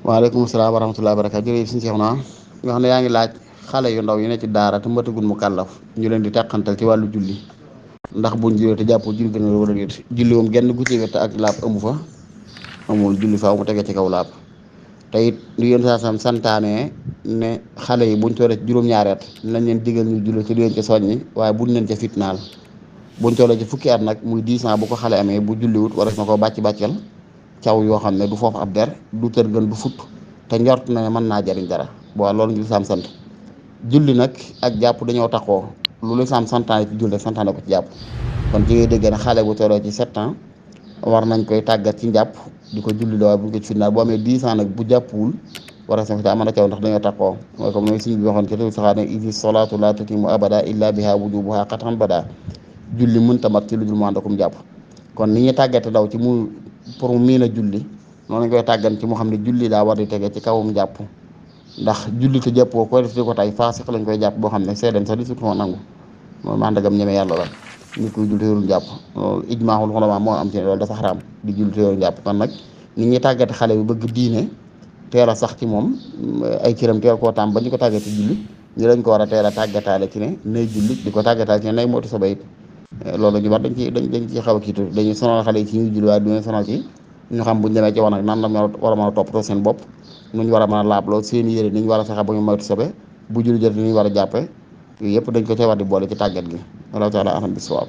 waaleykum salaam wa rahmatullahi wa barakaatu jërëjëf suñu seex naa nga xam ne yaa ngi laaj xale yu ndaw yi ne ci daara te matagul mu kàllaf ñu leen di teqantal ci wàllu julli ndax buñ jullee te jàppoo julli gën a war a déet julli moom genn gu ci wet ak laab amu fa amul julli faaw mu tege ci kaw laab te it lu yéen saa sam santaane ne xale yi buñ tollee ci juróom-ñaari at nañ leen digal ñu julli te di leen ca soññi waaye buñ leen ca fitnaal buñ tollee ci fukki at nag muy 10 ans bu ko xale amee bu julliwut war na koo bàccal caw yoo xam ne du foofu ab der du tër gën du fut te njort na ne mën naa jariñ dara bon loolu ñu lislaam sant julli nag ak jàpp dañoo taxoo lu lislaam santaane ci julli rek santaane ko ci jàpp kon ci ngay déggee ne xale bu tolloo ci 7 ans war nañ koy tàggat ci njàpp di ko julli waaye bu ñu ko ci fitnaal boo amee 10 ans nag bu jàppuwul war na daa mën a caw ndax dañoo taxoo mooy comme mooy suñu bi waxoon ci réew saxaa ne isi solatu la tutimu abada illa biha wujubuha qatan bada julli mënta mat ci lu dul mu ànd akum jàpp kon ni ñuy tàggate daw ci mu pour mu miin a julli noonu lañ koy tàggan ci moo xam ne julli daa war di tege ci kawam jàpp ndax julli te jàppoo ko def di ko tay faasiq lañ koy jàpp boo xam ne seeden sax di sut moo nangu mooy mandagam ñeme yàlla la nit koy julli te yorul jàpp loolu ijmaaxul xulamaa moo am ci ne loolu dafa xaraam di julli te yorul jàpp kon nag ni ñuy tàggate xale bi bëgg diine teel a sax ci moom ay cëram teel koo taam ba ñu ko tàggate julli ñu lañ ko war a teel a tàggataale ci ne nay julli di ko tàggataale ci ne nay moytu sa bayit loolu ñu war dañ ci xaw a kiitu dañuy sonal xale yi ci ñuy julli waaye du ñu sonal ci ñu xam buñu demee ci wanag nan la war a mën a toppatoo seen bopp nu ñu war a mën a laabloo seen yére ni ñu war a fexe ba ñu moytu sobe bu julli jot ni ñu war a jàppe yooyu yëpp dañ ko cee war di boole ci tàggat gi wallahu taala alam bis sawaab